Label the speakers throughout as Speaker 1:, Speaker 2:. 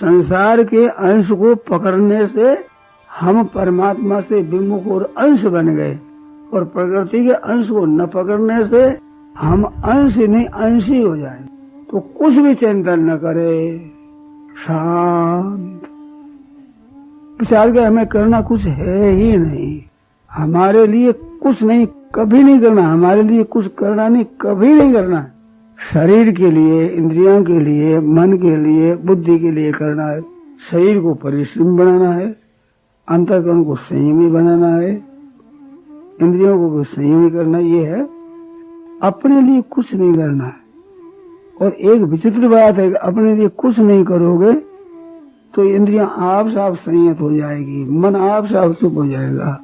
Speaker 1: संसार के अंश को पकड़ने से हम परमात्मा से विमुख और अंश बन गए, और प्रकृति के अंश को न पकड़ने से हम अंश नहीं अंशी हो जाए। तो कुछ भी चिंतन न करे, शांत विचार के हमें करना कुछ है ही नहीं, हमारे लिए कुछ नहीं, कभी नहीं करना, हमारे लिए कुछ करना नहीं, कभी नहीं करना। शरीर के लिए, इंद्रियों के लिए, मन के लिए, बुद्धि के लिए करना है। शरीर को परिश्रम बनाना है, अंतःकरण को संयमी बनाना है, इंद्रियों को भी संयमी करना, ये है। अपने लिए कुछ नहीं करना है। और एक विचित्र बात है कि अपने लिए कुछ नहीं करोगे तो इंद्रियां आप साफ संयत हो जाएगी, मन आप साफ चुप हो जाएगा,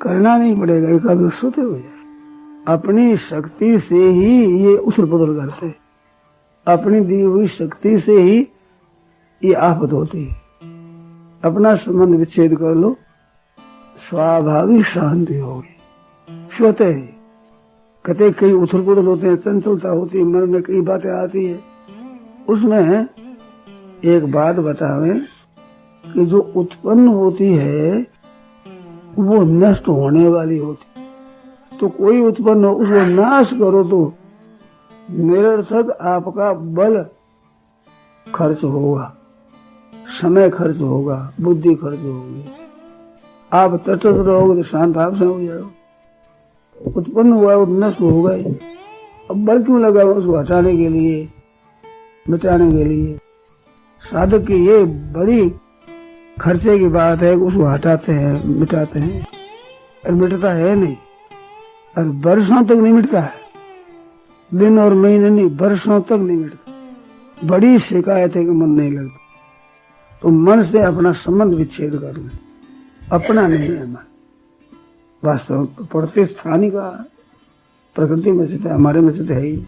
Speaker 1: करना नहीं पड़ेगा, एकाग्र सोते हो जाए। अपनी शक्ति से ही ये उथल पुथल करते, अपनी दी हुई शक्ति से ही ये आफत होती है। अपना संबंध विच्छेद कर लो, स्वाभाविक शांति होगी। स्वतः ही कहते कई उथल पुथल होते हैं, चंचलता होती है, मन में कई बातें आती है। उसमें एक बात बतावे कि जो उत्पन्न होती है वो नष्ट होने वाली होती, तो कोई उत्पन्न हो उसको नाश करो तो निरर्थक आपका बल खर्च होगा, समय खर्च होगा, बुद्धि खर्च होगी। आप तटस्थ रहोगे तो शांत आप से हो जाओ। उत्पन्न हुआ वो नष्ट होगा ही, अब बल क्यों लगा उसको हटाने के लिए, मिटाने के लिए। साधक की ये बड़ी खर्चे की बात है, उसको हटाते हैं, मिटाते हैं, और मिटता है नहीं, और वर्षों तक नहीं मिटता है, दिन और महीने नहीं, वर्षों तक नहीं मिटता। बड़ी शिकायत है कि मन नहीं लगता, तो मन से अपना संबंध विच्छेद कर ले, अपना नहीं है मन। वास्तव पड़ते स्थानीय का प्रकृति में से, हमारे में से है ही।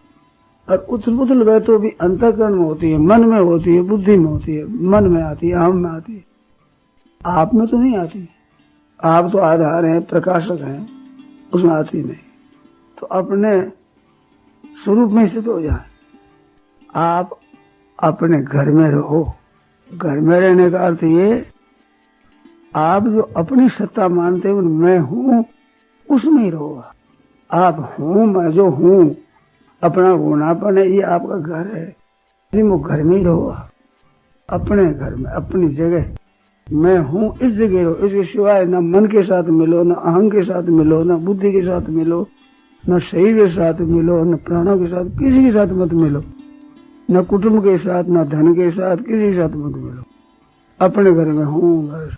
Speaker 1: और उथल पुथल गए तो भी अंतःकरण में होती है, मन में होती है, बुद्धि में होती है, मन में आती है, हम में आती है, आप में तो नहीं आती। आप तो आधार हैं, प्रकाशक हैं, उसमें आती नहीं। तो अपने स्वरूप में स्थित हो जाए। आप अपने घर में रहो। घर में रहने का अर्थ ये, आप जो अपनी सत्ता मानते हो मैं हूं, उसमें ही रहो। आप हूं, मैं जो हूं, अपना होनापन है, ये आपका घर है, वो घर में ही रहो। अपने घर में, अपनी जगह, मैं हूं इस जगह रहो। इसके सिवाय न मन के साथ मिलो, न अहंग के साथ मिलो, न बुद्धि के साथ मिलो, न शरीर के साथ मिलो, न प्राणों के साथ, किसी के साथ मत मिलो, न कुटुंब के साथ, न धन के साथ, किसी के साथ मत मिलो। अपने घर में हूं, बस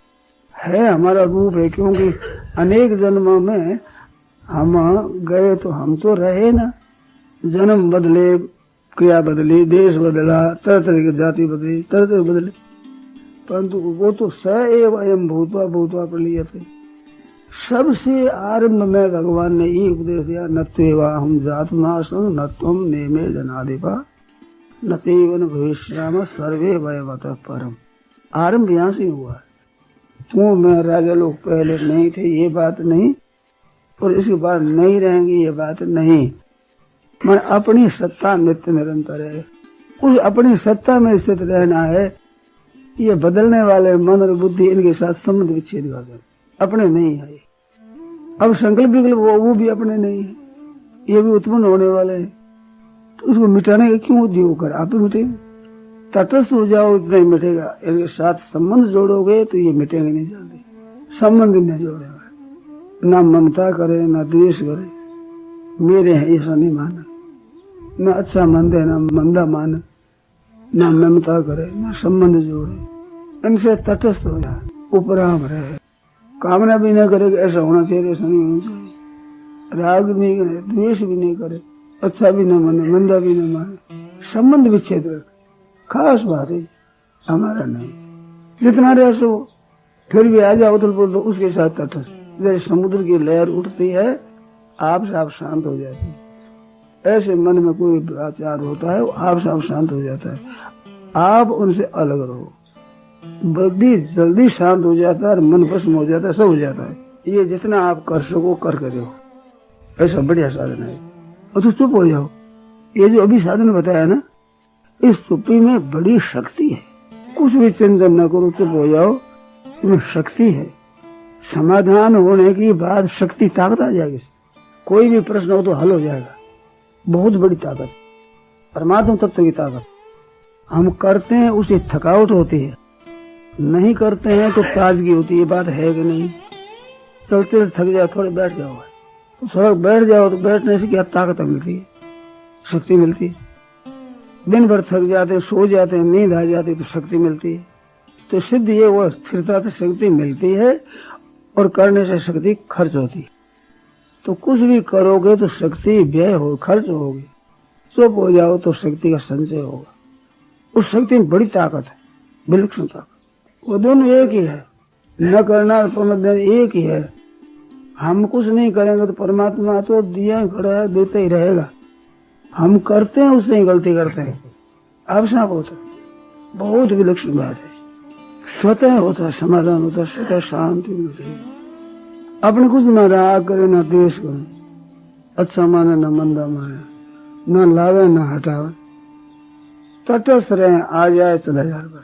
Speaker 1: है हमारा रूप है। क्योंकि अनेक जन्मों में हम गए तो हम तो रहे ना, जन्म बदले, क्रिया बदली, देश बदला, तरह तरह की जाति बदली, तरह तरह बदले, परंतु वो तो स एव अयम भूतवा भूतवा प्रलीयते। सबसे आरंभ में भगवान ने ये उपदेश दिया, न त्वेवा हम जातुनाशं न त्वं नेमे जनाधिपा न तेवन भविष्यामः सर्वे वयवतः परम। आरंभ यहाँ से हुआ है। तू मैं राजा लोग पहले नहीं थे, ये बात नहीं, और इसके बाद नहीं रहेंगे, ये बात नहीं। मैं अपनी सत्ता नित्य निरंतर है, उस अपनी सत्ता में स्थित रहना है। ये बदलने वाले मन और बुद्धि, इनके साथ संबंध विच्छेद कर दे, अपने नहीं है। अब संकल्प विकल्प वो भी अपने नहीं है, ये भी उत्पन्न होने वाले हैं। तो उसको मिटाने का क्यों उद्योग कर, आप ही मिटेगा। तटस्थ हो जाओ, इतना ही मिटेगा। इनके साथ संबंध जोड़ोगे तो ये मिटेंगे नहीं जल्दी। संबंध नहीं जोड़ेगा, ना ममता करे, ना द्वेष करे, मेरे हैं ऐसा नहीं माना, ना अच्छा मंद है, ना मंदा माना, ना ममता करे, ना संबंध जोड़े। इनसे तटस्थ हो जाए, उपराम रहे, कामना भी न करे कि ऐसा होना चाहिए, ऐसा नहीं होना चाहिए, राग भी नहीं करे, द्वेष भी नहीं करे, अच्छा भी न माने, मंदा भी न माने, संबंध विच्छेद रखे। खास बात है, हमारा नहीं। जितना रह सो फिर भी आ जाओ उथल पुथल, उसके साथ तटस्थ। जैसे समुद्र की लहर उठती है, आप से आप शांत हो जाती है, ऐसे मन में कोई आचार होता है, वो आप से आप शांत हो जाता है। आप उनसे अलग रहो, बड़ी जल्दी शांत हो जाता है, मन भस्म हो जाता है, सब हो जाता है। ये जितना आप कर सको करके रहो, ऐसा बढ़िया साधन है। और तो चुप हो जाओ। ये जो अभी साधन बताया ना, इस चुप्पी में बड़ी शक्ति है। कुछ भी चिंतन न करो, चुप हो जाओ, इसमें शक्ति है। समाधान होने की बाद शक्ति, ताकत आ जाएगी। कोई भी प्रश्न हो तो हल हो जाएगा। बहुत बड़ी ताकत, परमात्मा तत्व की ताकत। हम करते हैं उसे थकावट होती है, नहीं करते हैं तो ताजगी होती है। बात है कि नहीं? चलते थक जाओ, थोड़े बैठ जाओ, तो थोड़ा बैठ जाओ, तो बैठने से क्या ताकत मिलती है, शक्ति मिलती है। दिन भर थक जाते, सो जाते, नींद आ जाती तो शक्ति मिलती है। तो सिद्ध ये वो स्थिरता से शक्ति मिलती है, और करने से शक्ति खर्च होती है। तो कुछ भी करोगे तो शक्ति व्यय हो, खर्च होगी। चुप हो जाओ तो शक्ति का संचय होगा। उस शक्ति में बड़ी ताकत है, विलक्षण ताकत। वो दोनों एक ही है, न करना और परमात्मा एक ही है। हम कुछ नहीं करेंगे तो परमात्मा तो दिया खड़ा है, देते ही रहेगा। हम करते हैं, उससे ही गलती करते हैं। आप साफ होता है, बहुत विलक्षण बात है। स्वतः होता है समाधान, होता है स्वतः शांति मिलती है। अपने कुछ न राग करे, न द्वेष करे, अच्छा माने न मंदा माने, न लावे न हटावे, तटस्थ रहे, आ जाए चला जाए।